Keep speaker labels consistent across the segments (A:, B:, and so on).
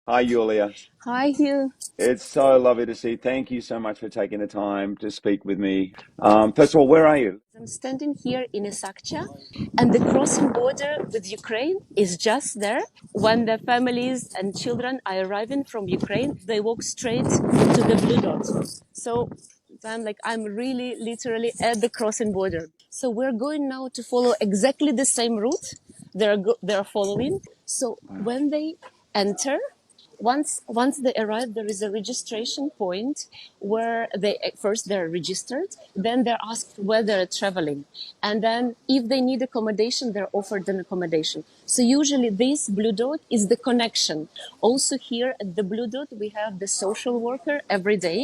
A: Hi, Yulia.
B: Hi, Hugh.
A: It's so lovely to see. Thank you so much for taking the time to speak with me. First of all, where are you?
B: I'm standing here in Isakcha, and the crossing border with Ukraine is just there. When the families and children are arriving from Ukraine, they walk straight to the blue dot. So I'm really literally at the crossing border. So we're going now to follow exactly the same route they're following. So
A: Wow.
B: when they enter, once they arrive, there is a registration point where they first they're registered, then they're asked where they're traveling, and then if they need accommodation, they're offered an accommodation. So usually this blue dot is the connection. Also here at the blue dot we have the social worker every day,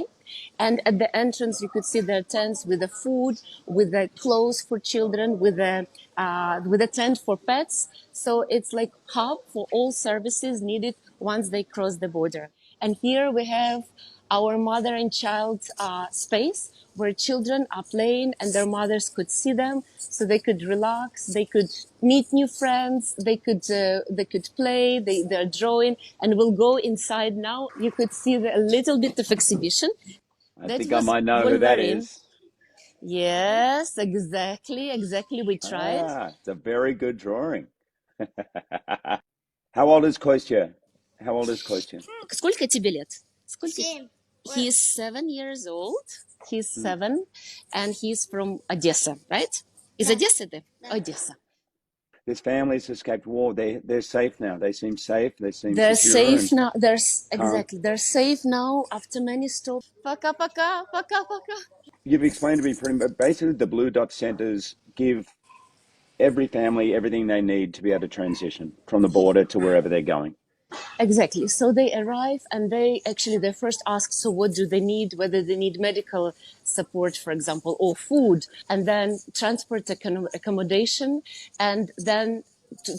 B: and at the entrance you could see their tents with the food, with the clothes for children, with a tent for pets. So it's like hub for all services needed once they cross the border. And here we have our mother and child space where children are playing and their mothers could see them, so they could relax, they could meet new friends, they could play, they're drawing, and we'll go inside now. You could see a little bit of exhibition.
A: I
B: That
A: think I
B: was
A: might know who that
B: Wolverine.
A: is.
B: Yes, exactly. We tried.
A: It's a very good drawing. How old is Kostya? How old is Kostya?
B: Сколько тебе лет? Сколько?
C: Семь.
B: He's 7 years old. He's
A: Hmm.
B: 7, and he's from Odessa, right? Из
C: Да.
B: Одессы ты?
C: Да.
B: Odessa.
A: His family's escaped war. They're safe now. They seem safe. They seem
B: They're
A: secure
B: safe
A: and
B: now.
A: calm.
B: They're safe now after many stops. Пока.
A: You've explained to me pretty much. Basically, the Blue Dot centers give every family everything they need to be able to transition from the border to wherever they're going.
B: Exactly. So they arrive and they first ask, so what do they need? Whether they need medical support, for example, or food, and then transport accommodation, and then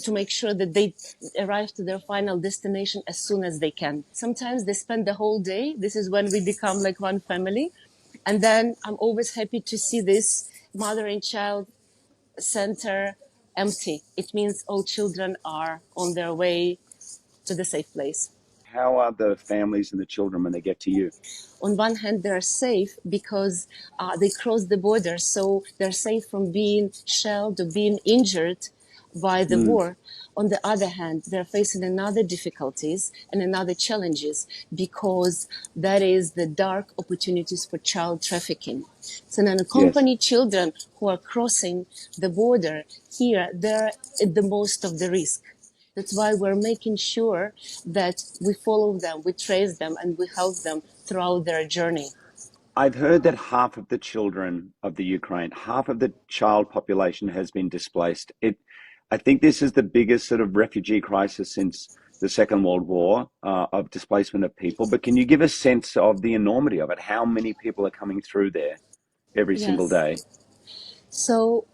B: to make sure that they arrive to their final destination as soon as they can. Sometimes they spend the whole day. This is when we become like one family. And then I'm always happy to see this mother and child center empty. It means all children are on their way to the safe place.
A: How are the families and the children when they get to you?
B: On one hand, they're safe because they cross the border, so they're safe from being shelled or being injured by the
A: Mm,
B: war. On the other hand, they're facing another difficulties and another challenges because that is the dark opportunities for child trafficking. So
A: yes.
B: unaccompanied children who are crossing the border here, they're at the most of the risk. That's why we're making sure that we follow them, we trace them, and we help them throughout their journey.
A: I've heard that half of the children of the Ukraine, half of the child population has been displaced. I think this is the biggest sort of refugee crisis since the Second World War of displacement of people. But can you give a sense of the enormity of it? How many people are coming through there every single
B: Yes.
A: day?
B: So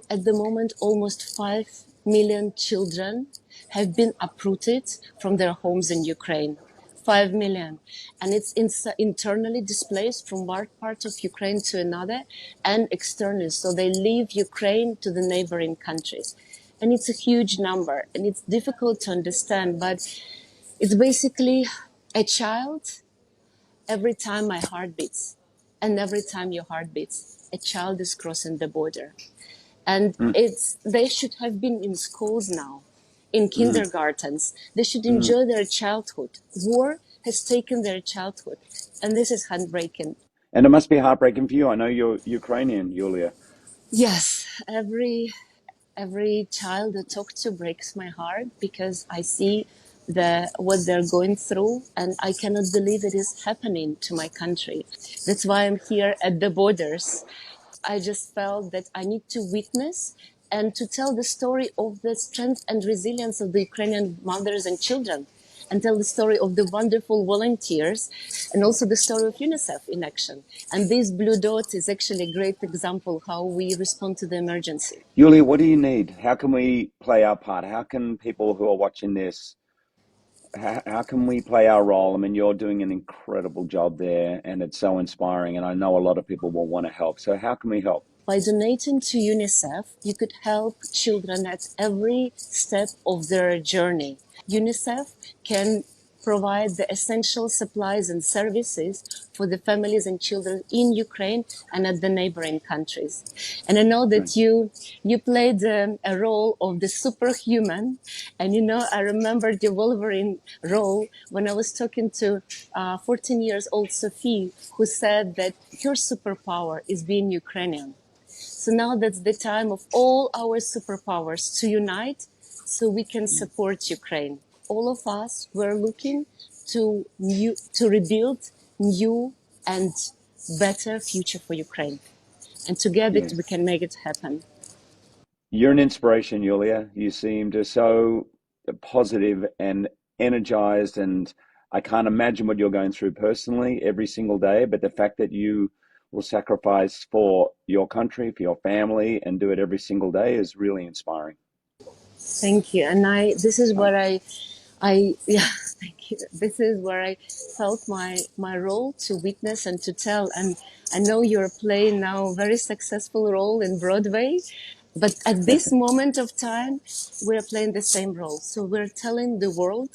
B: at the moment, almost 5 million children have been uprooted from their homes in Ukraine. 5 million. And it's internally displaced from one part of Ukraine to another and externally. So they leave Ukraine to the neighboring countries. And it's a huge number and it's difficult to understand, but it's basically a child every time my heart beats. And every time your heart beats, a child is crossing the border. And
A: Mm,
B: they should have been in schools now, in
A: mm,
B: kindergartens. They should
A: mm.
B: enjoy their childhood. War has taken their childhood. And this is heartbreaking.
A: And it must be heartbreaking for you. I know you're Ukrainian, Yulia.
B: Yes, every child I talk to breaks my heart because I see what they're going through and I cannot believe it is happening to my country. That's why I'm here at the borders. I just felt that I need to witness and to tell the story of the strength and resilience of the Ukrainian mothers and children, and tell the story of the wonderful volunteers and also the story of UNICEF in action. And this blue dot is actually a great example how we respond to the emergency.
A: Yulia, what do you need? How can we play our part? How can people who are watching this, how can we play our role? I mean, you're doing an incredible job there and it's so inspiring. And I know a lot of people will want to help. So how can we help?
B: By donating to UNICEF, you could help children at every step of their journey. UNICEF can provide the essential supplies and services for the families and children in Ukraine and at the neighboring countries. And I know
A: Right.
B: that you played a role of the superhuman, and I remembered your Wolverine role when I was talking to 14 years old Sophie, who said that her superpower is being Ukrainian. So now that's the time of all our superpowers to unite so we can
A: Yeah.
B: support Ukraine. All of us were looking to rebuild new and better future for Ukraine. And together we
A: Yes.
B: can make it happen.
A: You're an inspiration, Yulia. You seem to so positive and energized, and I can't imagine what you're going through personally every single day. But the fact that you will sacrifice for your country, for your family, and do it every single day is really inspiring.
B: Thank you. And this is
A: Uh,
B: what yeah, thank you. This is where I felt my role to witness and to tell. And I know you're playing now a very successful role in Broadway, but at this moment of time, we're playing the same role. So we're telling the world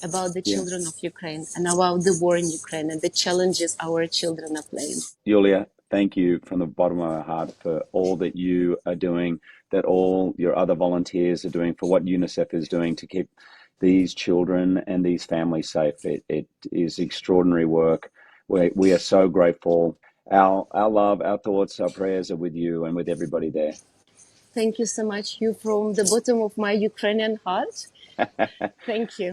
B: about the
A: yeah.
B: children of Ukraine and about the war in Ukraine and the challenges our children are playing.
A: Yulia, thank you from the bottom of my heart for all that you are doing, that all your other volunteers are doing, for what UNICEF is doing to keep these children and these families safe. It is extraordinary work. We are so grateful. Our love, our thoughts, our prayers are with you and with everybody there.
B: Thank you so much, you, from the bottom of my Ukrainian heart. Thank you.